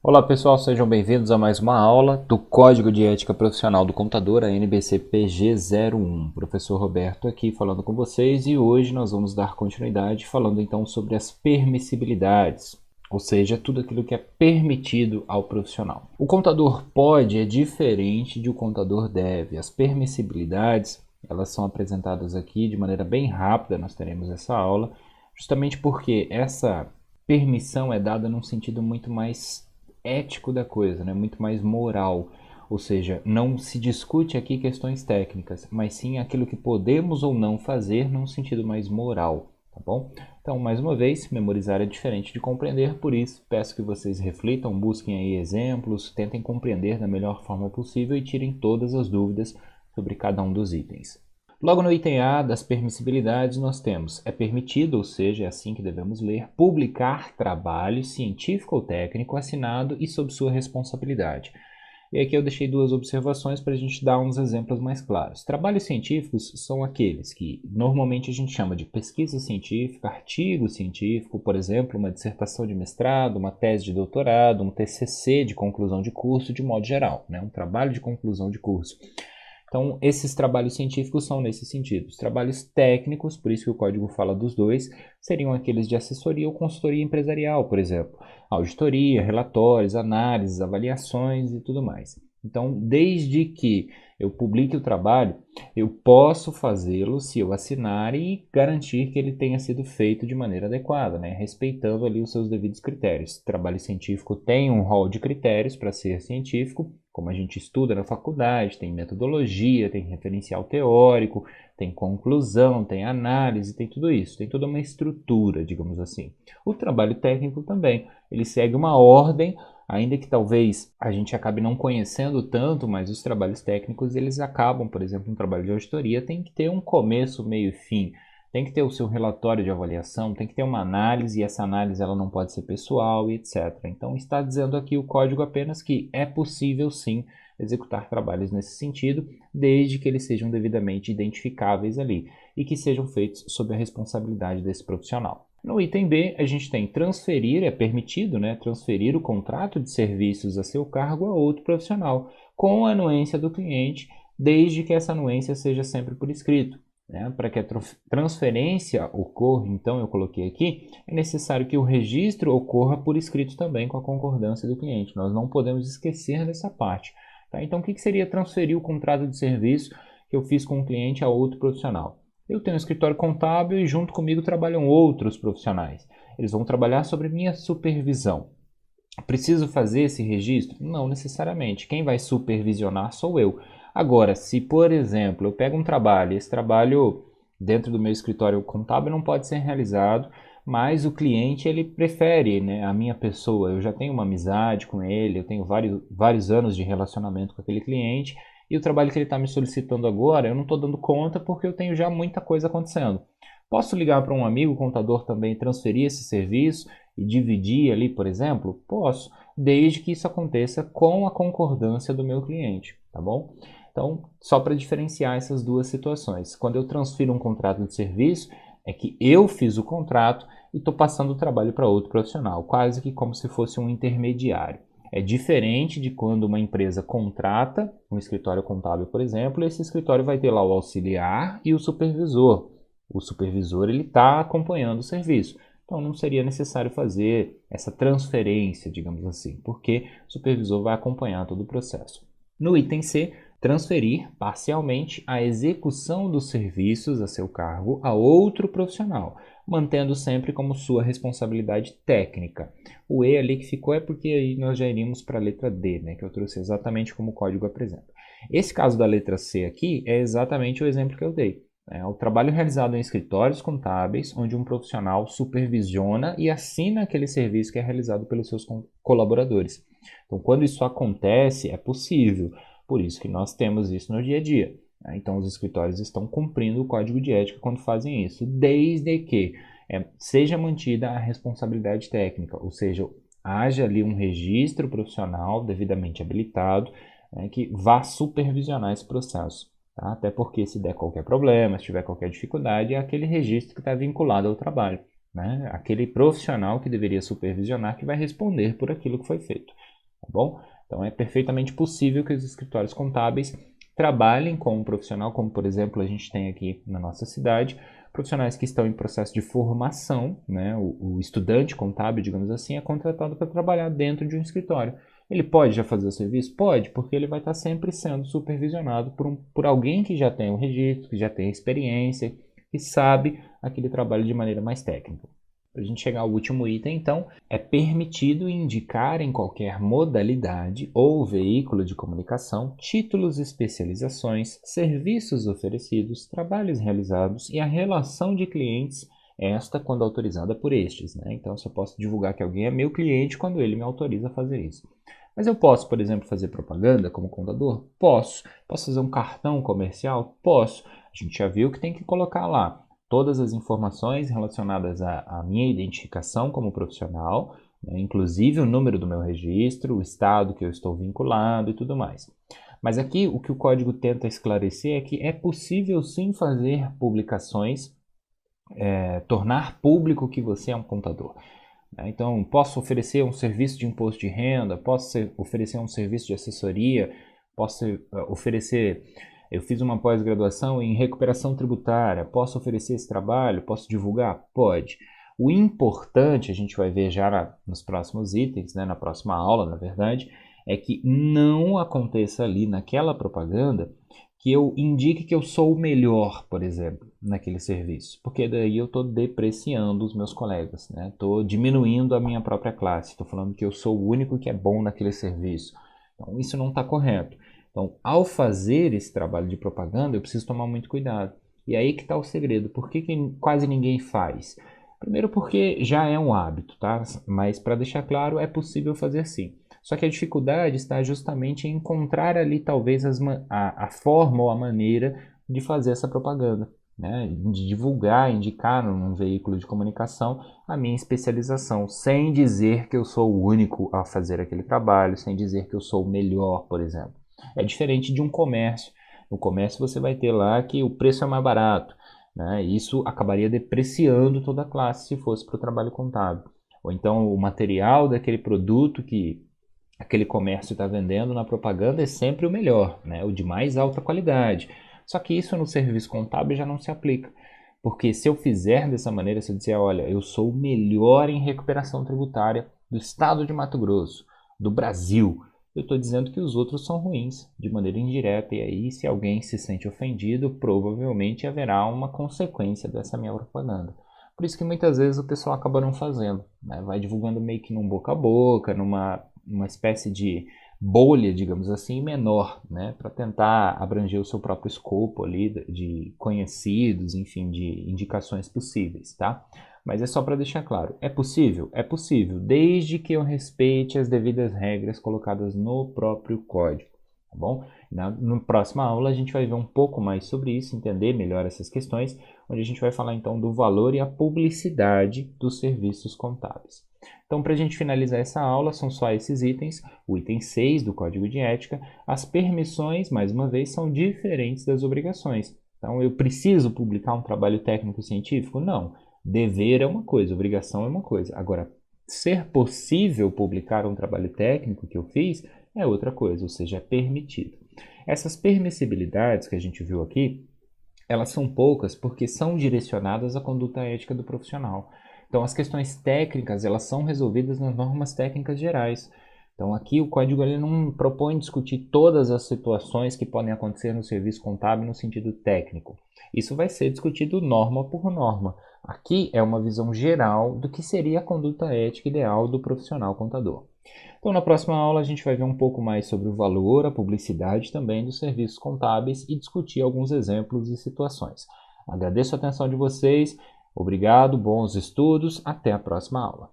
Olá pessoal, sejam bem-vindos a mais uma aula do Código de Ética Profissional do Contador, a NBC PG01. Professor Roberto aqui falando com vocês e hoje nós vamos dar continuidade falando então sobre as permissibilidades, ou seja, tudo aquilo que é permitido ao profissional. O contador pode é diferente de o contador deve. As permissibilidades, elas são apresentadas aqui de maneira bem rápida, nós teremos essa aula, justamente porque essa permissão é dada num sentido muito mais ético da coisa, né? Muito mais moral. Ou seja, não se discute aqui questões técnicas, mas sim aquilo que podemos ou não fazer num sentido mais moral, tá bom? Então, mais uma vez, memorizar é diferente de compreender, por isso peço que vocês reflitam, busquem aí exemplos, tentem compreender da melhor forma possível e tirem todas as dúvidas sobre cada um dos itens. Logo no item A das permissibilidades nós temos, é permitido, ou seja, é assim que devemos ler, publicar trabalho científico ou técnico assinado e sob sua responsabilidade. E aqui eu deixei duas observações para a gente dar uns exemplos mais claros. Trabalhos científicos são aqueles que normalmente a gente chama de pesquisa científica, artigo científico, por exemplo, uma dissertação de mestrado, uma tese de doutorado, um TCC de conclusão de curso, de modo geral, né? Um trabalho de conclusão de curso. Então, esses trabalhos científicos são nesse sentido. Os trabalhos técnicos, por isso que o código fala dos dois, seriam aqueles de assessoria ou consultoria empresarial, por exemplo. Auditoria, relatórios, análises, avaliações e tudo mais. Então, desde que eu publique o trabalho, eu posso fazê-lo se eu assinar e garantir que ele tenha sido feito de maneira adequada, né? Respeitando ali os seus devidos critérios. O trabalho científico tem um rol de critérios para ser científico, como a gente estuda na faculdade, tem metodologia, tem referencial teórico, tem conclusão, tem análise, tem tudo isso, tem toda uma estrutura, digamos assim. O trabalho técnico também, ele segue uma ordem, ainda que talvez a gente acabe não conhecendo tanto, mas os trabalhos técnicos, eles acabam, por exemplo, um trabalho de auditoria tem que ter um começo, meio e fim, tem que ter o seu relatório de avaliação, tem que ter uma análise, e essa análise ela não pode ser pessoal e etc. Então está dizendo aqui o código apenas que é possível sim executar trabalhos nesse sentido, desde que eles sejam devidamente identificáveis ali e que sejam feitos sob a responsabilidade desse profissional. No item B, a gente tem transferir, é permitido, né, transferir o contrato de serviços a seu cargo a outro profissional, com a anuência do cliente, desde que essa anuência seja sempre por escrito. Né? Para que a transferência ocorra, então eu coloquei aqui, é necessário que o registro ocorra por escrito também com a concordância do cliente. Nós não podemos esquecer dessa parte. Tá? Então, o que seria transferir o contrato de serviço que eu fiz com o cliente a outro profissional? Eu tenho um escritório contábil e junto comigo trabalham outros profissionais. Eles vão trabalhar sobre minha supervisão. Preciso fazer esse registro? Não necessariamente. Quem vai supervisionar sou eu. Agora, se por exemplo eu pego um trabalho, esse trabalho dentro do meu escritório contábil não pode ser realizado, mas o cliente ele prefere, né, a minha pessoa. Eu já tenho uma amizade com ele, eu tenho vários anos de relacionamento com aquele cliente e o trabalho que ele está me solicitando agora eu não estou dando conta porque eu tenho já muita coisa acontecendo. Posso ligar para um amigo contador também e transferir esse serviço e dividir ali, por exemplo? Posso, desde que isso aconteça com a concordância do meu cliente, tá bom? Então, só para diferenciar essas duas situações. Quando eu transfiro um contrato de serviço, é que eu fiz o contrato e estou passando o trabalho para outro profissional, quase que como se fosse um intermediário. É diferente de quando uma empresa contrata um escritório contábil, por exemplo, e esse escritório vai ter lá o auxiliar e o supervisor. O supervisor ele está acompanhando o serviço. Então não seria necessário fazer essa transferência, digamos assim, porque o supervisor vai acompanhar todo o processo. No item C, transferir parcialmente a execução dos serviços a seu cargo a outro profissional, mantendo sempre como sua responsabilidade técnica. O E ali que ficou é porque aí nós já iríamos para a letra D, né, que eu trouxe exatamente como o código apresenta. Esse caso da letra C aqui é exatamente o exemplo que eu dei. É o trabalho realizado em escritórios contábeis, onde um profissional supervisiona e assina aquele serviço que é realizado pelos seus colaboradores. Então, quando isso acontece, é possível. Por isso que nós temos isso no dia a dia. Então, os escritórios estão cumprindo o código de ética quando fazem isso, desde que seja mantida a responsabilidade técnica, ou seja, haja ali um registro profissional devidamente habilitado, que vá supervisionar esse processo. Tá? Até porque se der qualquer problema, se tiver qualquer dificuldade, é aquele registro que está vinculado ao trabalho. Né? Aquele profissional que deveria supervisionar que vai responder por aquilo que foi feito. bom? Então é perfeitamente possível que os escritórios contábeis trabalhem com um profissional, como por exemplo a gente tem aqui na nossa cidade, profissionais que estão em processo de formação, né? O estudante contábil, digamos assim, é contratado para trabalhar dentro de um escritório. Ele pode já fazer o serviço? Pode, porque ele vai estar sempre sendo supervisionado por alguém que já tem o registro, que já tem a experiência, que sabe aquele trabalho de maneira mais técnica. Para a gente chegar ao último item, então, é permitido indicar em qualquer modalidade ou veículo de comunicação títulos, especializações, serviços oferecidos, trabalhos realizados e a relação de clientes, esta quando autorizada por estes, né? Então, se eu posso divulgar que alguém é meu cliente quando ele me autoriza a fazer isso. Mas eu posso, por exemplo, fazer propaganda como contador? Posso. Posso fazer um cartão comercial? Posso. A gente já viu que tem que colocar lá todas as informações relacionadas à minha identificação como profissional, né, inclusive o número do meu registro, o estado que eu estou vinculado e tudo mais. Mas aqui o que o código tenta esclarecer é que é possível sim fazer publicações, tornar público que você é um contador. Então, posso oferecer um serviço de imposto de renda, posso oferecer um serviço de assessoria, posso oferecer. Eu fiz uma pós-graduação em recuperação tributária, posso oferecer esse trabalho, posso divulgar? Pode. O importante, a gente vai ver já nos próximos itens, né, na próxima aula, na verdade, é que não aconteça ali naquela propaganda que eu indique que eu sou o melhor, por exemplo, naquele serviço, porque daí eu estou depreciando os meus colegas, né? Estou diminuindo a minha própria classe, estou falando que eu sou o único que é bom naquele serviço. Então isso não está correto. Então, ao fazer esse trabalho de propaganda, eu preciso tomar muito cuidado. E aí que está o segredo. Por que quase ninguém faz? Primeiro porque já é um hábito, tá? Mas para deixar claro, é possível fazer sim. Só que a dificuldade está justamente em encontrar ali talvez a forma ou a maneira de fazer essa propaganda, né? De divulgar, indicar num veículo de comunicação a minha especialização, sem dizer que eu sou o único a fazer aquele trabalho, sem dizer que eu sou o melhor, por exemplo. É diferente de um comércio. No comércio você vai ter lá que o preço é mais barato, né? Isso acabaria depreciando toda a classe se fosse para o trabalho contábil. Ou então o material daquele produto que aquele comércio está vendendo na propaganda é sempre o melhor, né? O de mais alta qualidade. Só que isso no serviço contábil já não se aplica. Porque se eu fizer dessa maneira, se eu disser, olha, eu sou o melhor em recuperação tributária do estado de Mato Grosso, do Brasil, eu estou dizendo que os outros são ruins, de maneira indireta. E aí, se alguém se sente ofendido, provavelmente haverá uma consequência dessa minha propaganda. Por isso que muitas vezes o pessoal acaba não fazendo, né? Vai divulgando meio que num boca a boca, numa espécie de bolha, digamos assim, menor, né? Para tentar abranger o seu próprio escopo ali de conhecidos, enfim, de indicações possíveis, tá? Mas é só para deixar claro, é possível? É possível, desde que eu respeite as devidas regras colocadas no próprio código, tá bom? Na próxima aula a gente vai ver um pouco mais sobre isso, entender melhor essas questões, onde a gente vai falar então do valor e a publicidade dos serviços contábeis. Então, para a gente finalizar essa aula, são só esses itens. O item 6 do Código de Ética, as permissões, mais uma vez, são diferentes das obrigações. Então, eu preciso publicar um trabalho técnico-científico? Não. Dever é uma coisa, obrigação é uma coisa. Agora, ser possível publicar um trabalho técnico que eu fiz é outra coisa, ou seja, é permitido. Essas permissibilidades que a gente viu aqui, elas são poucas porque são direcionadas à conduta ética do profissional. Então, as questões técnicas, elas são resolvidas nas normas técnicas gerais. Então, aqui o código ele não propõe discutir todas as situações que podem acontecer no serviço contábil no sentido técnico. Isso vai ser discutido norma por norma. Aqui é uma visão geral do que seria a conduta ética ideal do profissional contador. Então, na próxima aula, a gente vai ver um pouco mais sobre o valor, a publicidade também dos serviços contábeis e discutir alguns exemplos e situações. Agradeço a atenção de vocês, obrigado, bons estudos, até a próxima aula.